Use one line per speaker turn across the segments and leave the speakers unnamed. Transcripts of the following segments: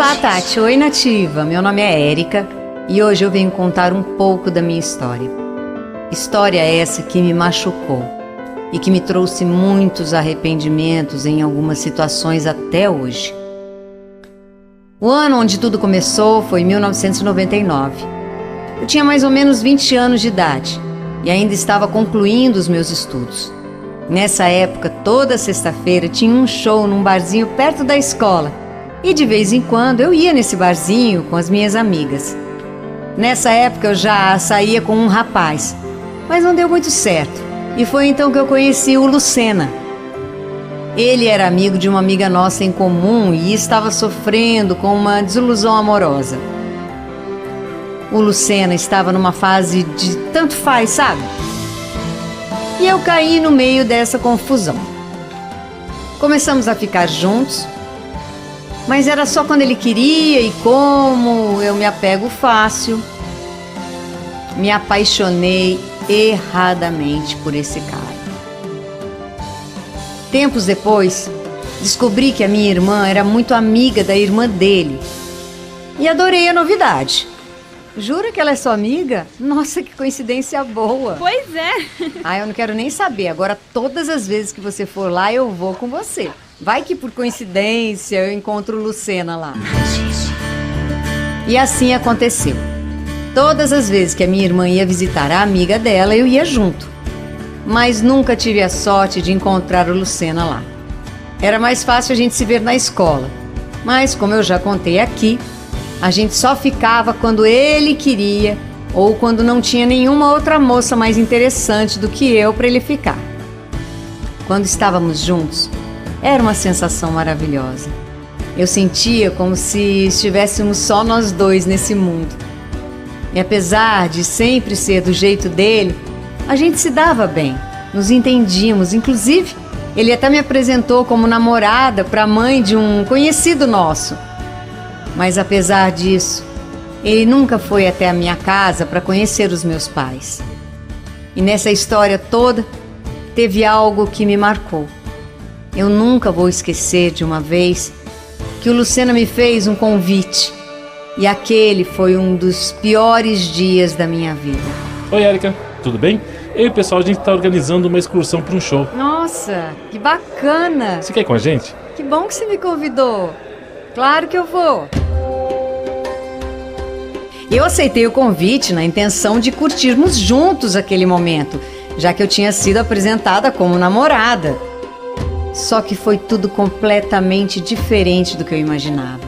Olá, Tati. Oi, Nativa. Meu nome é Érica e hoje eu venho contar um pouco da minha história. História essa que me machucou e que me trouxe muitos arrependimentos em algumas situações até hoje. O ano onde tudo começou foi 1999. Eu tinha mais ou menos 20 anos de idade e ainda estava concluindo os meus estudos. Nessa época, toda sexta-feira tinha um show num barzinho perto da escola e de vez em quando eu ia nesse barzinho com as minhas amigas. Nessa época eu já saía com um rapaz, mas não deu muito certo e foi então que eu conheci o Lucena. Ele era amigo de uma amiga nossa em comum e estava sofrendo com uma desilusão amorosa. O Lucena estava numa fase de tanto faz, sabe? E eu caí no meio dessa confusão. Começamos a ficar juntos, mas era só quando ele queria e como eu me apego fácil, me apaixonei erradamente por esse cara. Tempos depois, descobri que a minha irmã era muito amiga da irmã dele e adorei a novidade. Jura que ela é sua amiga? Nossa, que coincidência boa!
Pois é!
Eu não quero nem saber. Agora, todas as vezes que você for lá, eu vou com você. Vai que por coincidência eu encontro o Lucena lá. E assim aconteceu. Todas as vezes que a minha irmã ia visitar a amiga dela, eu ia junto. Mas nunca tive a sorte de encontrar o Lucena lá. Era mais fácil a gente se ver na escola. Mas, como eu já contei aqui, a gente só ficava quando ele queria ou quando não tinha nenhuma outra moça mais interessante do que eu para ele ficar. Quando estávamos juntos, era uma sensação maravilhosa. Eu sentia como se estivéssemos só nós dois nesse mundo. E apesar de sempre ser do jeito dele, a gente se dava bem, nos entendíamos. Inclusive, ele até me apresentou como namorada para a mãe de um conhecido nosso. Mas apesar disso, ele nunca foi até a minha casa para conhecer os meus pais. E nessa história toda, teve algo que me marcou. Eu nunca vou esquecer de uma vez que o Lucena me fez um convite. E aquele foi um dos piores dias da minha vida.
Oi, Érica, tudo bem? Eu e o pessoal, a gente está organizando uma excursão para um show.
Nossa, que bacana!
Você quer ir com a gente?
Que bom que você me convidou. Claro que eu vou. Eu aceitei o convite na intenção de curtirmos juntos aquele momento, já que eu tinha sido apresentada como namorada. Só que foi tudo completamente diferente do que eu imaginava.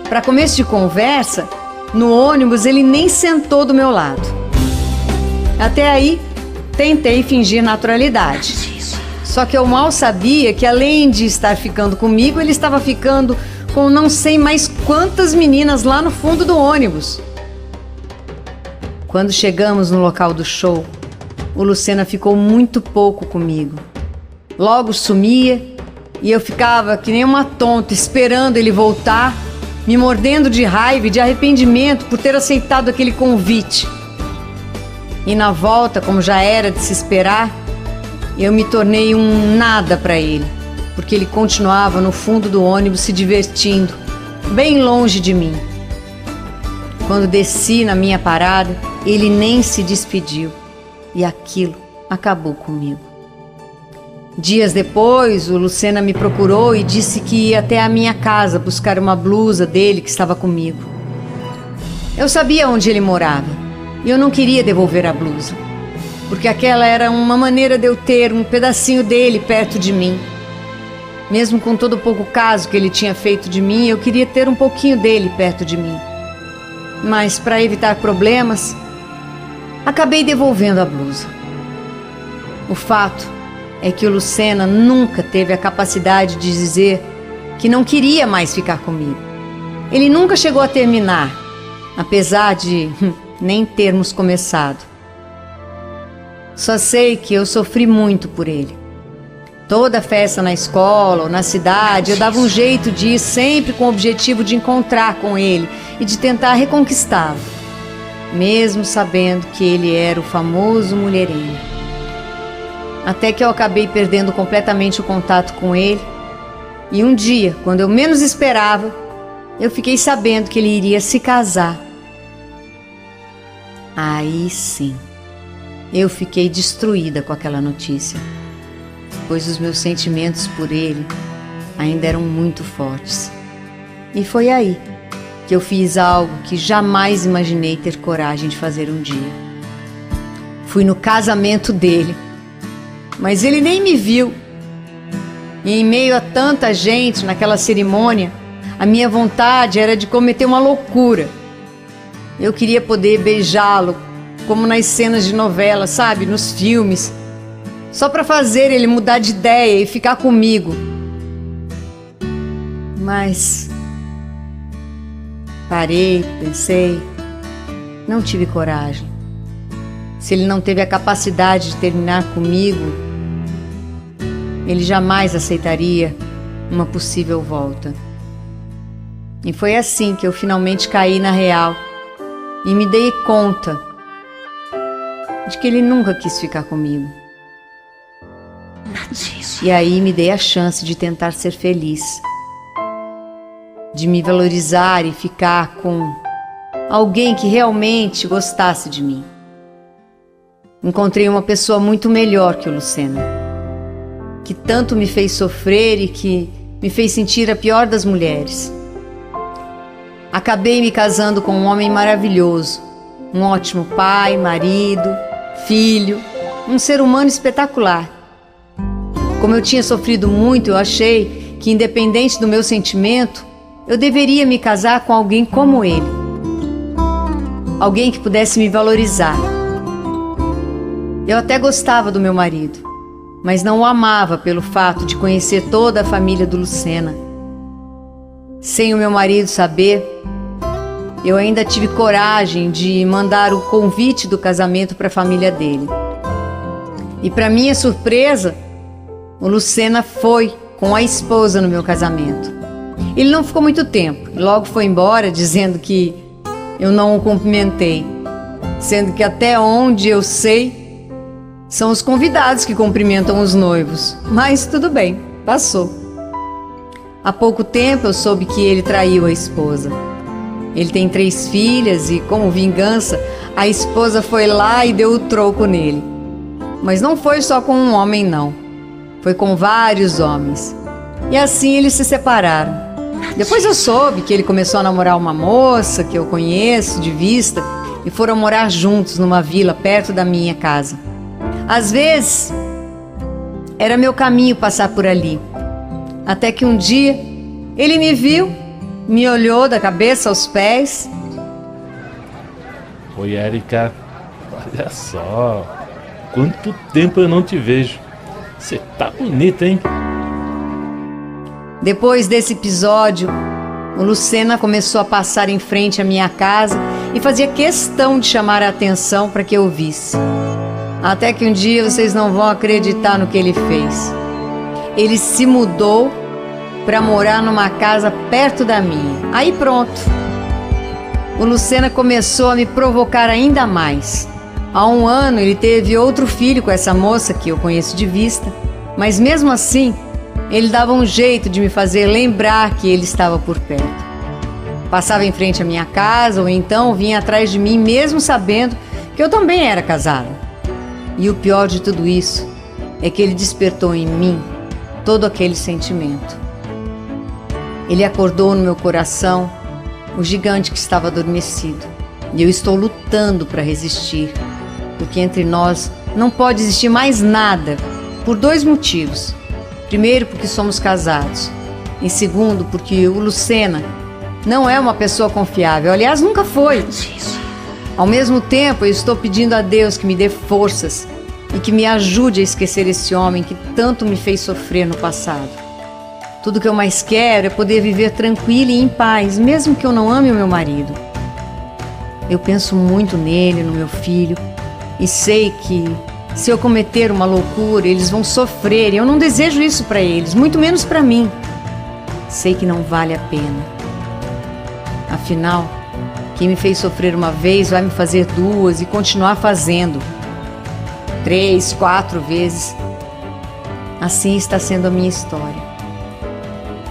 Para começo de conversa, no ônibus ele nem sentou do meu lado. Até aí, tentei fingir naturalidade. Só que eu mal sabia que além de estar ficando comigo, ele estava ficando com não sei mais quantas meninas lá no fundo do ônibus. Quando chegamos no local do show, o Lucena ficou muito pouco comigo. Logo sumia e eu ficava que nem uma tonta esperando ele voltar, me mordendo de raiva e de arrependimento por ter aceitado aquele convite. E na volta, como já era de se esperar, eu me tornei um nada para ele, porque ele continuava no fundo do ônibus se divertindo, bem longe de mim. Quando desci na minha parada, ele nem se despediu e aquilo acabou comigo. Dias depois, o Lucena me procurou e disse que ia até a minha casa buscar uma blusa dele que estava comigo. Eu sabia onde ele morava e eu não queria devolver a blusa, porque aquela era uma maneira de eu ter um pedacinho dele perto de mim. Mesmo com todo o pouco caso que ele tinha feito de mim, eu queria ter um pouquinho dele perto de mim. Mas, para evitar problemas, acabei devolvendo a blusa. O fato é que o Lucena nunca teve a capacidade de dizer que não queria mais ficar comigo. Ele nunca chegou a terminar, apesar de nem termos começado. Só sei que eu sofri muito por ele. Toda festa na escola ou na cidade, eu dava um jeito de ir sempre com o objetivo de encontrar com ele e de tentar reconquistá-lo, mesmo sabendo que ele era o famoso mulherengo. Até que eu acabei perdendo completamente o contato com ele. E um dia, quando eu menos esperava, eu fiquei sabendo que ele iria se casar. Aí sim, eu fiquei destruída com aquela notícia, pois os meus sentimentos por ele ainda eram muito fortes. E foi aí que eu fiz algo que jamais imaginei ter coragem de fazer um dia. Fui no casamento dele, mas ele nem me viu. E em meio a tanta gente naquela cerimônia, a minha vontade era de cometer uma loucura. Eu queria poder beijá-lo, como nas cenas de novela, sabe? Nos filmes. Só para fazer ele mudar de ideia e ficar comigo. Mas parei, pensei, não tive coragem. Se ele não teve a capacidade de terminar comigo, ele jamais aceitaria uma possível volta. E foi assim que eu finalmente caí na real e me dei conta de que ele nunca quis ficar comigo. E aí me dei a chance de tentar ser feliz, de me valorizar e ficar com alguém que realmente gostasse de mim. Encontrei uma pessoa muito melhor que o Lucena, que tanto me fez sofrer e que me fez sentir a pior das mulheres. Acabei me casando com um homem maravilhoso, um ótimo pai, marido, filho, um ser humano espetacular. Como eu tinha sofrido muito, eu achei que, independente do meu sentimento, eu deveria me casar com alguém como ele. Alguém que pudesse me valorizar. Eu até gostava do meu marido, mas não o amava pelo fato de conhecer toda a família do Lucena. Sem o meu marido saber, eu ainda tive coragem de mandar o convite do casamento para a família dele. E para minha surpresa, o Lucena foi com a esposa no meu casamento. Ele não ficou muito tempo, logo foi embora dizendo que eu não o cumprimentei, sendo que até onde eu sei, são os convidados que cumprimentam os noivos. Mas tudo bem, passou. Há pouco tempo eu soube que ele traiu a esposa. Ele tem 3 filhas e, como vingança, a esposa foi lá e deu o troco nele. Mas não foi só com um homem, não. Foi com vários homens. E assim eles se separaram. Depois eu soube que ele começou a namorar uma moça que eu conheço de vista e foram morar juntos numa vila perto da minha casa. Às vezes, era meu caminho passar por ali. Até que um dia, ele me viu, me olhou da cabeça aos pés.
Oi, Érica. Olha só. Quanto tempo eu não te vejo. Você tá bonita, hein?
Depois desse episódio, o Lucena começou a passar em frente à minha casa e fazia questão de chamar a atenção para que eu visse. Até que um dia vocês não vão acreditar no que ele fez. Ele se mudou para morar numa casa perto da minha. Aí pronto. O Lucena começou a me provocar ainda mais. Há 1 ano ele teve outro filho com essa moça que eu conheço de vista, mas mesmo assim, ele dava um jeito de me fazer lembrar que ele estava por perto. Passava em frente à minha casa ou então vinha atrás de mim mesmo sabendo que eu também era casada. E o pior de tudo isso é que ele despertou em mim todo aquele sentimento. Ele acordou no meu coração o gigante que estava adormecido. E eu estou lutando para resistir, porque entre nós não pode existir mais nada, por 2 motivos. Primeiro, porque somos casados. E segundo, porque o Lucena não é uma pessoa confiável. Aliás, nunca foi. Ao mesmo tempo, eu estou pedindo a Deus que me dê forças e que me ajude a esquecer esse homem que tanto me fez sofrer no passado. Tudo que eu mais quero é poder viver tranquila e em paz, mesmo que eu não ame o meu marido. Eu penso muito nele, no meu filho, e sei que se eu cometer uma loucura, eles vão sofrer, e eu não desejo isso para eles, muito menos para mim. Sei que não vale a pena. Afinal, quem me fez sofrer uma vez vai me fazer 2 e continuar fazendo 3, 4 vezes. Assim está sendo a minha história.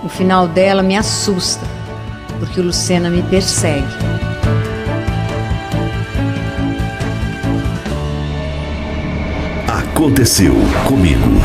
O final dela me assusta, porque o Lucena me persegue.
Aconteceu comigo.